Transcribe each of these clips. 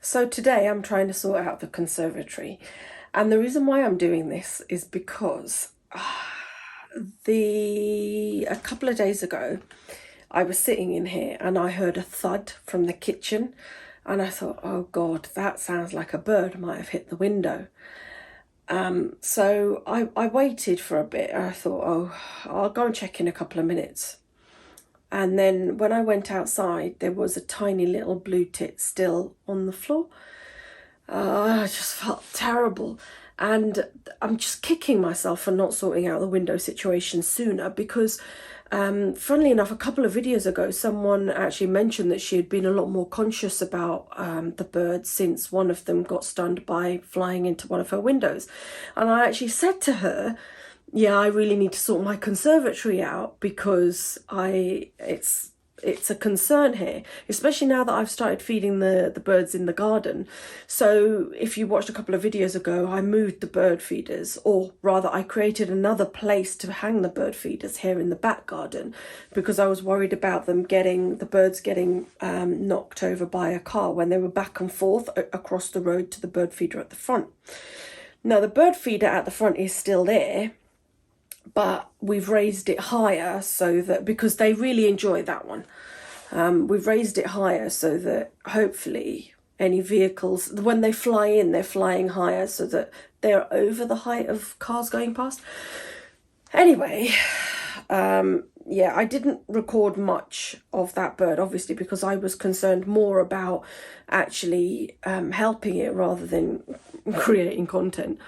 So today I'm trying to sort out the conservatory, and the reason why I'm doing this is because a couple of days ago I was sitting in here and I heard a thud from the kitchen, and I thought, oh God, that sounds like a bird might have hit the window. So I waited for a bit. I thought, oh, I'll go and check in a couple of minutes. And then when I went outside, there was a tiny little blue tit still on the floor. I just felt terrible. And I'm just kicking myself for not sorting out the window situation sooner because, funnily enough, a couple of videos ago, someone actually mentioned that she had been a lot more conscious about the birds since one of them got stunned by flying into one of her windows. And I actually said to her, yeah, I really need to sort my conservatory out because it's a concern here, especially now that I've started feeding the birds in the garden. So if you watched a couple of videos ago, I moved the bird feeders, or rather I created another place to hang the bird feeders here in the back garden because I was worried about the birds getting knocked over by a car when they were back and forth across the road to the bird feeder at the front. Now the bird feeder at the front is still there, but we've raised it higher so that, because they really enjoy that one, we've raised it higher so that hopefully any vehicles, when they fly in, they're flying higher so that they're over the height of cars going past. Anyway, yeah, I didn't record much of that bird, obviously, because I was concerned more about actually helping it rather than creating content.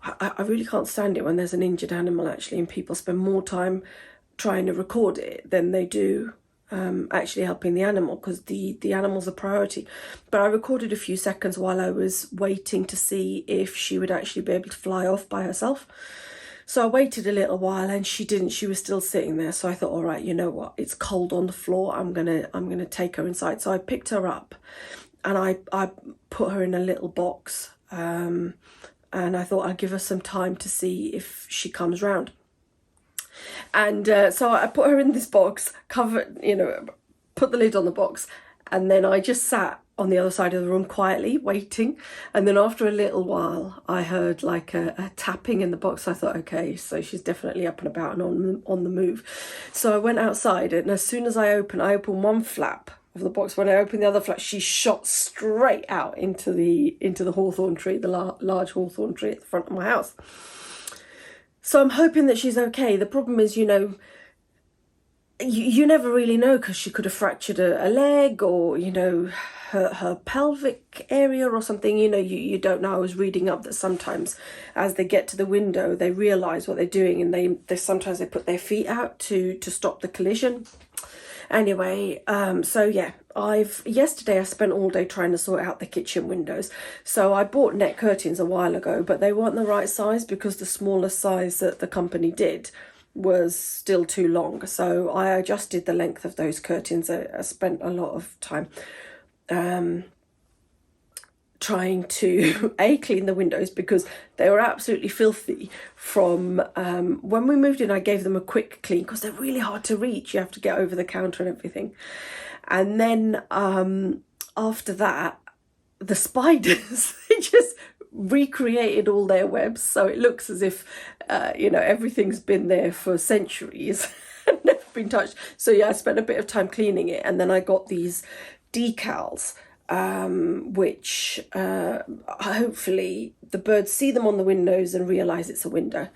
I really can't stand it when there's an injured animal, actually, and people spend more time trying to record it than they do actually helping the animal, because the animal's a priority. But I recorded a few seconds while I was waiting to see if she would actually be able to fly off by herself. So I waited a little while and she didn't. She was still sitting there. So I thought, all right, you know what? It's cold on the floor. I'm gonna take her inside. So I picked her up and I put her in a little box. And I thought I'd give her some time to see if she comes round. And so I put her in this box, put the lid on the box, and then I just sat on the other side of the room quietly waiting. And then after a little while I heard like a tapping in the box. I thought, okay, so she's definitely up and about and on the move. So I went outside, and as soon as I opened one flap of the box. When I opened the other flap, she shot straight out into the hawthorn tree, the large hawthorn tree at the front of my house. So I'm hoping that she's okay. The problem is, you never really know, because she could have fractured a leg, or her pelvic area or something. You don't know. I was reading up that sometimes as they get to the window, they realize what they're doing, and they sometimes they put their feet out to stop the collision. Anyway, so yeah, yesterday I spent all day trying to sort out the kitchen windows. So I bought net curtains a while ago, but they weren't the right size because the smallest size that the company did was still too long. So I adjusted the length of those curtains. I spent a lot of time trying to clean the windows, because they were absolutely filthy from when we moved in. I gave them a quick clean because they're really hard to reach. You have to get over the counter and everything. And then after that, the spiders, they just recreated all their webs, so it looks as if everything's been there for centuries and never been touched. So yeah, I spent a bit of time cleaning it, and then I got these decals, which hopefully the birds see them on the windows and realise it's a window.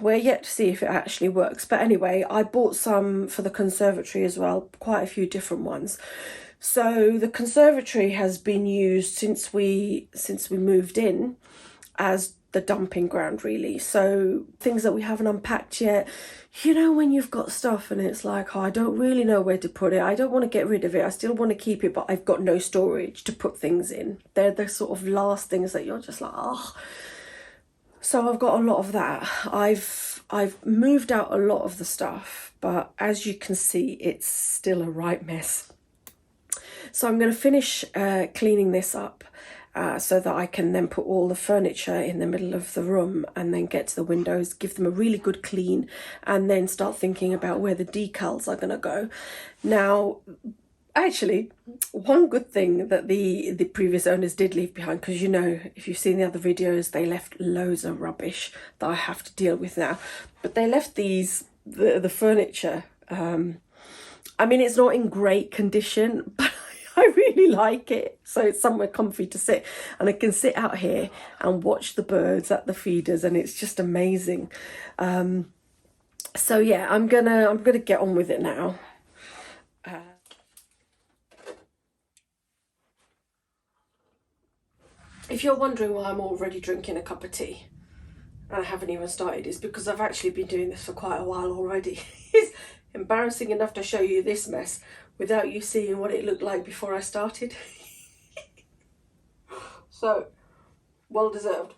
We're yet to see if it actually works. But anyway, I bought some for the conservatory as well, quite a few different ones. So the conservatory has been used since we moved in as the dumping ground, really. So things that we haven't unpacked yet, when you've got stuff and it's like, oh, I don't really know where to put it. I don't want to get rid of it. I still want to keep it, but I've got no storage to put things in. They're the sort of last things that you're just like, oh. So I've got a lot of that. I've moved out a lot of the stuff, but as you can see, it's still a right mess. So I'm going to finish cleaning this up so that I can then put all the furniture in the middle of the room, and then get to the windows, give them a really good clean, and then start thinking about where the decals are going to go. Now, Actually, one good thing that the previous owners did leave behind, because you know, if you've seen the other videos, they left loads of rubbish that I have to deal with now. But they left the furniture. I mean, it's not in great condition, but I really like it. So it's somewhere comfy to sit, and I can sit out here and watch the birds at the feeders, and it's just amazing. So yeah, I'm gonna get on with it now. If you're wondering why I'm already drinking a cup of tea and I haven't even started, it's because I've actually been doing this for quite a while already. It's embarrassing enough to show you this mess without you seeing what it looked like before I started. So, well deserved.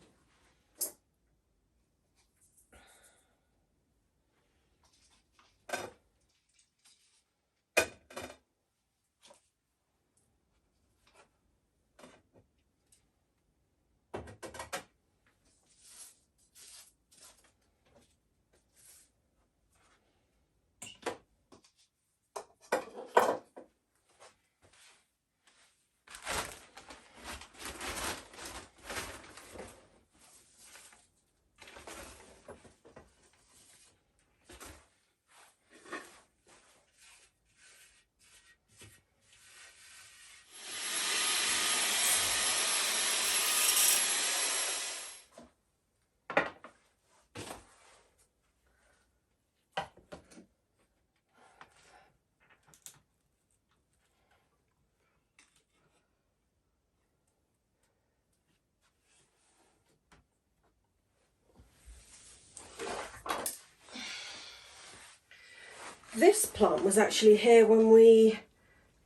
This plant was actually here when we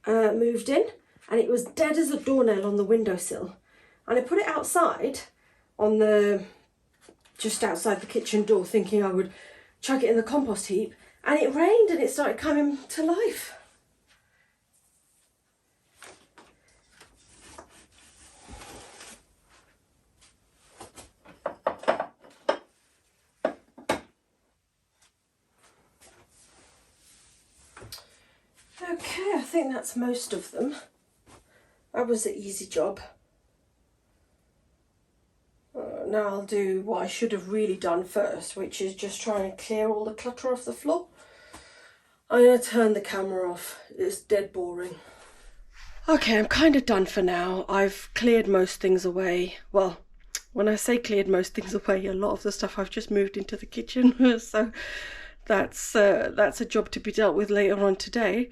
moved in, and it was dead as a doornail on the windowsill. And I put it outside on just outside the kitchen door, thinking I would chuck it in the compost heap, and it rained and it started coming to life. Okay, I think that's most of them. That was an easy job. Now I'll do what I should have really done first, which is just try and clear all the clutter off the floor. I'm going to turn the camera off. It's dead boring. Okay, I'm kind of done for now. I've cleared most things away. Well, when I say cleared most things away, a lot of the stuff I've just moved into the kitchen. So that's a job to be dealt with later on today.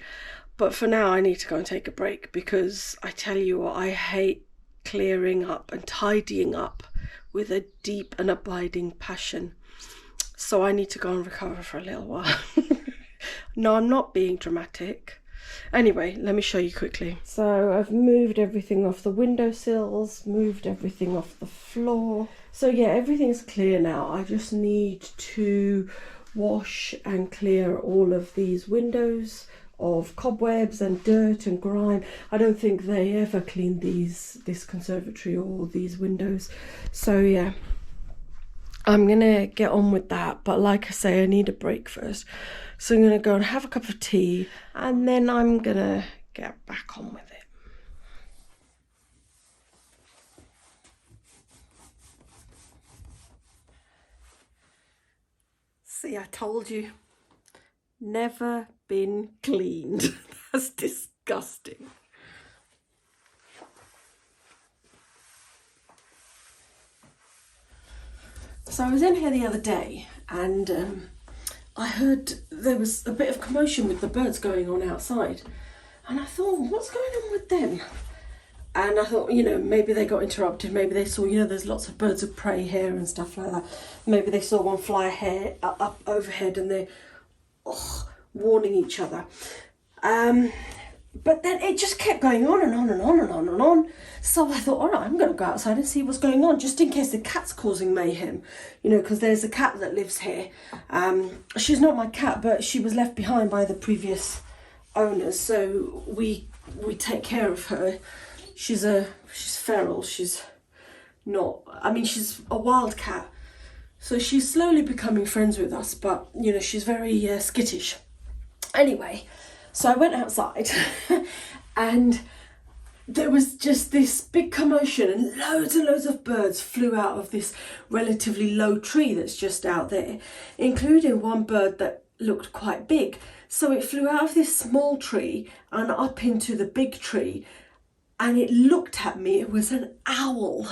But for now, I need to go and take a break, because I tell you what, I hate clearing up and tidying up with a deep and abiding passion. So I need to go and recover for a little while. No, I'm not being dramatic. Anyway, let me show you quickly. So I've moved everything off the windowsills, moved everything off the floor. So yeah, everything's clear now. I just need to wash and clear all of these windows of cobwebs and dirt and grime. I don't think they ever cleaned this conservatory or these windows. So yeah, I'm gonna get on with that, but like I say, I need a break first. So I'm gonna go and have a cup of tea, and then I'm gonna get back on with it. See, I told you. Never been cleaned. That's disgusting. So I was in here the other day, and I heard there was a bit of commotion with the birds going on outside, and I thought, what's going on with them? And I thought, you know, maybe they got interrupted. Maybe they saw, you know, there's lots of birds of prey here and stuff like that. Maybe they saw one fly here up overhead, and they're warning each other. But then it just kept going on and on and on and on and on. So I thought, all right, I'm going to go outside and see what's going on, just in case the cat's causing mayhem. You know, because there's a cat that lives here. She's not my cat, but she was left behind by the previous owners. So we take care of her. She's feral. She's not, I mean, she's a wild cat. So she's slowly becoming friends with us, but, you know, she's very skittish. Anyway, So I went outside and there was just this big commotion and loads of birds flew out of this relatively low tree that's just out there, including one bird that looked quite big. So it flew out of this small tree and up into the big tree, and it looked at me. It was an owl.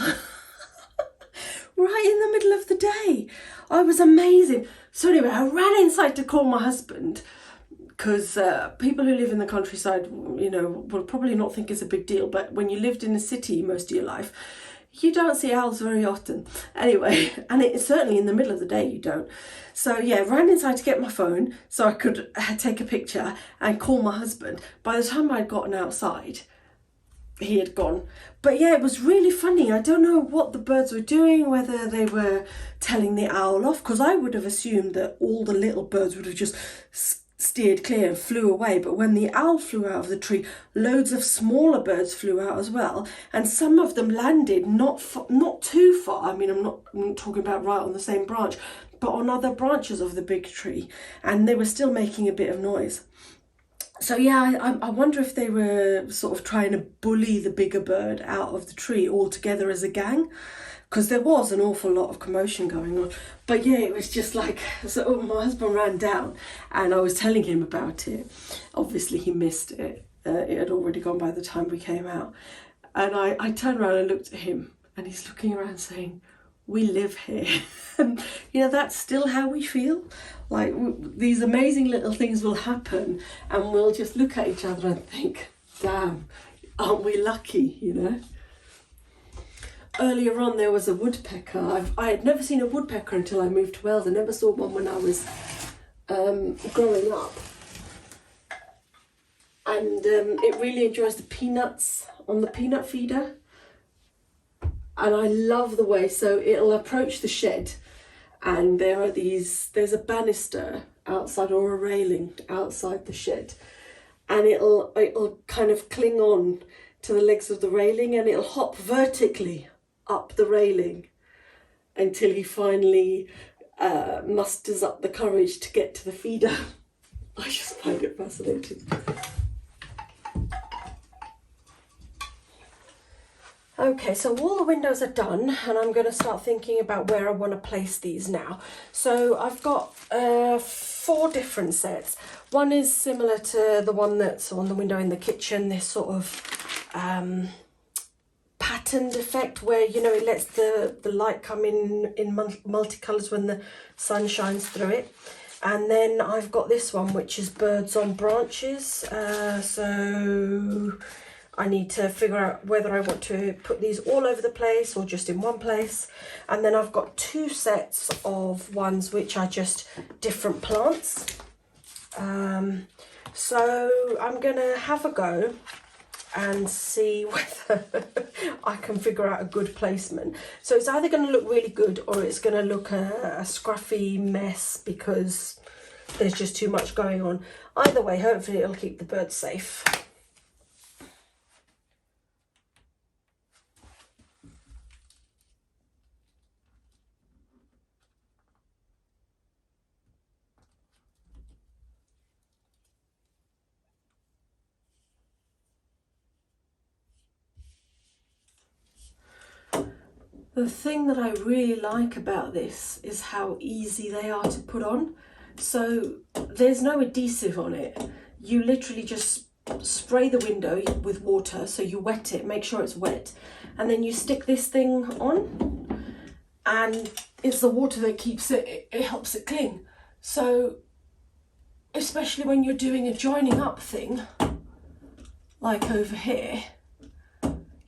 Right in the middle of the day. I was amazing. So anyway, I ran inside to call my husband, because people who live in the countryside, you know, will probably not think it's a big deal, but when you lived in a city most of your life, you don't see owls very often. Anyway, and it's certainly in the middle of the day you don't. So yeah, ran inside to get my phone so I could take a picture and call my husband. By the time I'd gotten outside, he had gone. But yeah, it was really funny. I don't know what the birds were doing, whether they were telling the owl off, because I would have assumed that all the little birds would have just steered clear and flew away. But when the owl flew out of the tree, loads of smaller birds flew out as well, and some of them landed not too far. I mean, I'm not talking about right on the same branch, but on other branches of the big tree, and they were still making a bit of noise. So yeah, I wonder if they were sort of trying to bully the bigger bird out of the tree all together as a gang, because there was an awful lot of commotion going on. But yeah, it was just like, so my husband ran down and I was telling him about it. Obviously he missed it. It had already gone by the time we came out. And I turned around and looked at him, and he's looking around saying, we live here. And you know, that's still how we feel. Like, these amazing little things will happen and we'll just look at each other and think, damn, aren't we lucky, you know? Earlier on there was a woodpecker. I had never seen a woodpecker until I moved to Wales. I never saw one when I was growing up. And it really enjoys the peanuts on the peanut feeder. And I love the way, so it'll approach the shed, and there's a banister outside, or a railing outside the shed, and it'll kind of cling on to the legs of the railing, and it'll hop vertically up the railing until he finally musters up the courage to get to the feeder. I just find it fascinating. Okay, so all the windows are done, and I'm going to start thinking about where I want to place these now. So I've got 4 different sets. One is similar to the one that's on the window in the kitchen, this sort of patterned effect where, you know, it lets the light come in multicolours when the sun shines through it. And then I've got this one, which is birds on branches. So I need to figure out whether I want to put these all over the place or just in one place. And then I've got 2 sets of ones which are just different plants. So I'm gonna have a go and see whether I can figure out a good placement. So it's either going to look really good or it's going to look a scruffy mess because there's just too much going on. Either way, hopefully it'll keep the birds safe. The thing that I really like about this is how easy they are to put on. So there's no adhesive on it. You literally just spray the window with water, so you wet it, make sure it's wet, and then you stick this thing on, and it's the water that keeps it helps it cling. So especially when you're doing a joining up thing, like over here,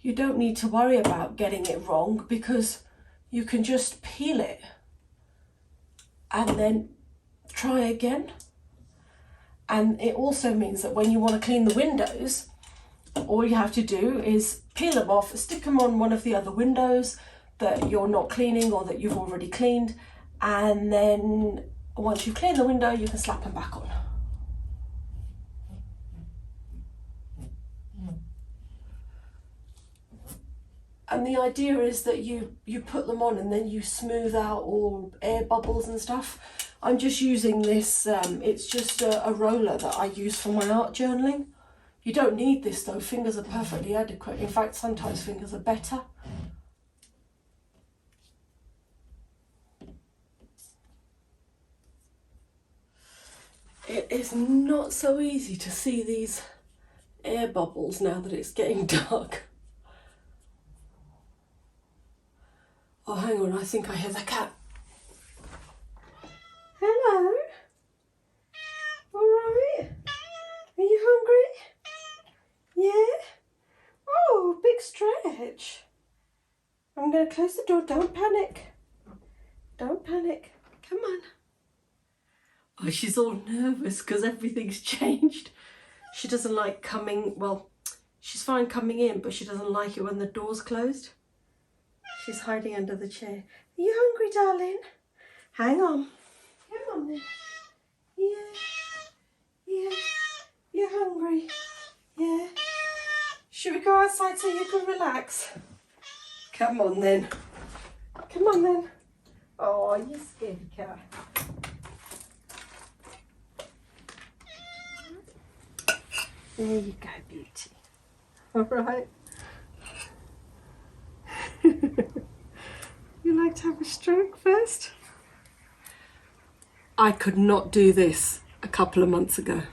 you don't need to worry about getting it wrong because you can just peel it and then try again. And it also means that when you want to clean the windows, all you have to do is peel them off, stick them on one of the other windows that you're not cleaning or that you've already cleaned, and then once you clean the window, you can slap them back on. And the idea is that you put them on and then you smooth out all air bubbles and stuff I'm just using this, it's just a roller that I use for my art journaling. You don't need this though, fingers are perfectly adequate. In fact, sometimes fingers are better. It is not so easy to see these air bubbles now that it's getting dark. Oh, hang on, I think I hear the cat. Hello? All right? Are you hungry? Yeah? Oh, big stretch. I'm going to close the door. Don't panic. Don't panic. Come on. Oh, she's all nervous because everything's changed. She doesn't like coming, well, she's fine coming in, but she doesn't like it when the door's closed. She's hiding under the chair. Are you hungry, darling? Hang on. Come on then. Yeah. Yeah. You're hungry. Yeah. Should we go outside so you can relax? Come on then. Come on then. Oh, you scaredy cat. There you go, beauty. All right. You like to have a stroke first? I could not do this a couple of months ago.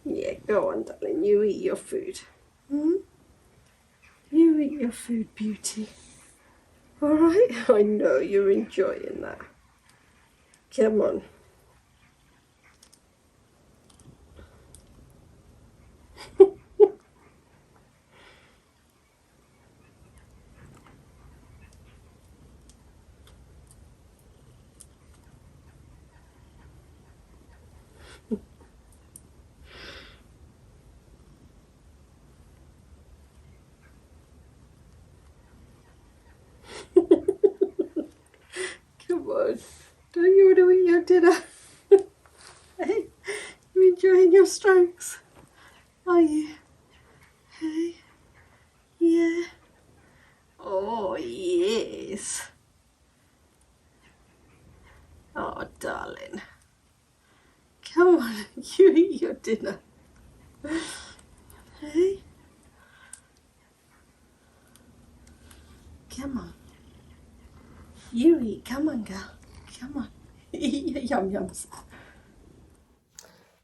Yeah, go on, darling. You eat your food. Hmm? You eat your food, beauty. All right? I know you're enjoying that. Come on. Come on. Don't you want to eat your dinner? Hey, you enjoying your strokes? Are you? Hey? Yeah. Oh, yes. Oh, darling. Come on, you eat your dinner. Hey? Come on. You eat. Come on, girl. Come on. Eat your yum-yums.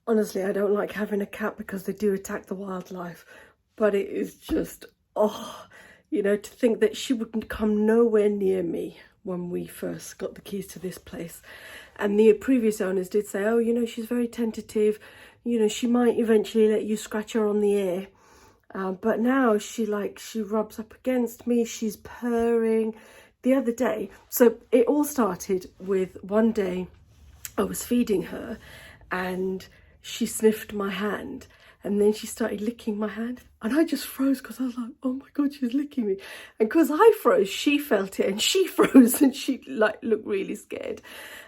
Honestly, I don't like having a cat because they do attack the wildlife. But it is just, oh, you know, to think that she wouldn't come nowhere near me when we first got the keys to this place. And the previous owners did say, oh, you know, she's very tentative. You know, she might eventually let you scratch her on the ear. But now she rubs up against me. She's purring. The other day, so it all started with one day I was feeding her and she sniffed my hand and then she started licking my hand and I just froze because I was like, oh my God, she's licking me. And because I froze, she felt it and she froze and she like looked really scared.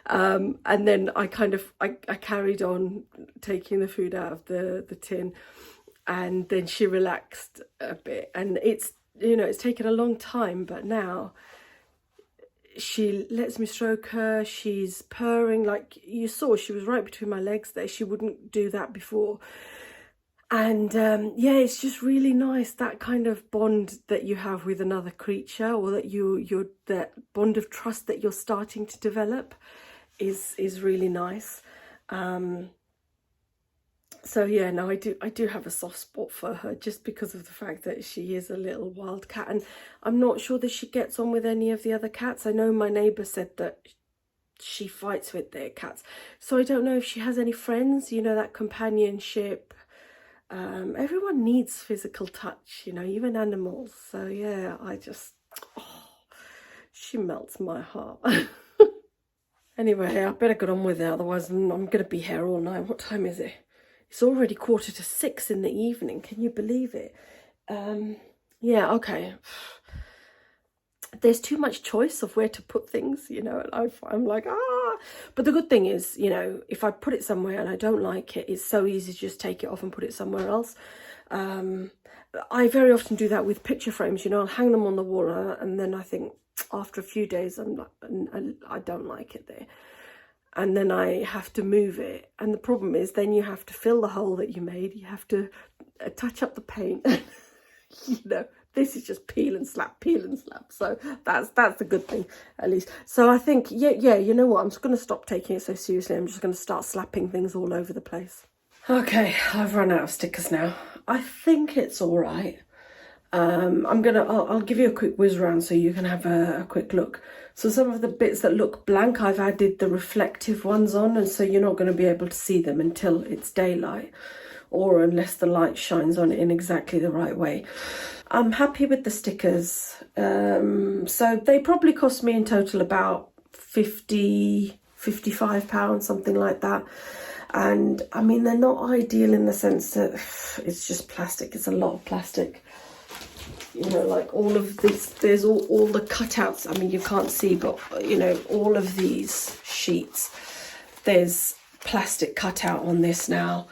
And then I carried on taking the food out of the tin and then she relaxed a bit. And it's, you know, it's taken a long time, but now she lets me stroke her. She's purring, like you saw, she was right between my legs there. She wouldn't do that before. And yeah, it's just really nice, that kind of bond that you have with another creature, or that that bond of trust that you're starting to develop is really nice. So yeah, no, I do have a soft spot for her just because of the fact that she is a little wild cat, and I'm not sure that she gets on with any of the other cats. I know my neighbour said that she fights with their cats, so I don't know if she has any friends, you know, that companionship. Everyone needs physical touch, you know, even animals. So yeah, she melts my heart. Anyway, I better get on with it, otherwise I'm going to be here all night. What time is it? It's already 5:45 in the evening. Can you believe it? Yeah, okay. There's too much choice of where to put things, you know. I'm like, but the good thing is, you know, if I put it somewhere and I don't like it, it's so easy to just take it off and put it somewhere else. I very often do that with picture frames, you know. I'll hang them on the wall, and then I think after a few days I don't like it there, and then I have to move it. And the problem is then you have to fill the hole that you made, you have to touch up the paint. You know, this is just peel and slap, peel and slap. So that's the good thing, at least. So I think, yeah, you know what, I'm just going to stop taking it so seriously. I'm just going to start slapping things all over the place. Okay, I've run out of stickers now. I think it's all right. I'll give you a quick whiz round so you can have a quick look. So some of the bits that look blank, I've added the reflective ones on, and so you're not going to be able to see them until it's daylight, or unless the light shines on it in exactly the right way. I'm happy with the stickers. So they probably cost me in total about £55, something like that. And I mean, they're not ideal in the sense that it's just plastic. It's a lot of plastic. You know, like all of this, there's all the cutouts. I mean, you can't see, but you know, all of these sheets, there's plastic cutout on this now.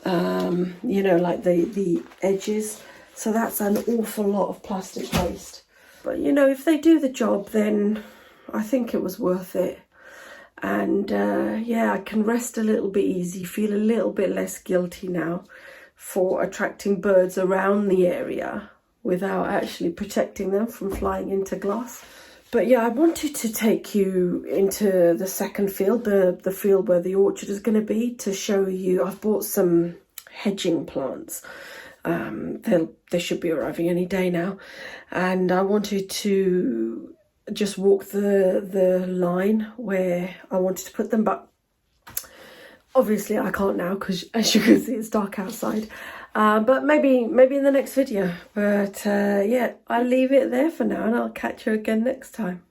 You know, like the edges. So that's an awful lot of plastic waste. But you know, if they do the job, then I think it was worth it. And yeah, I can rest a little bit easy, feel a little bit less guilty now for attracting birds around the area without actually protecting them from flying into glass. But yeah, I wanted to take you into the second field, the field where the orchard is going to be, to show you. I've bought some hedging plants. They should be arriving any day now. And I wanted to just walk the line where I wanted to put them, but obviously I can't now because, as you can see, it's dark outside. But maybe in the next video. But yeah, I'll leave it there for now, and I'll catch you again next time.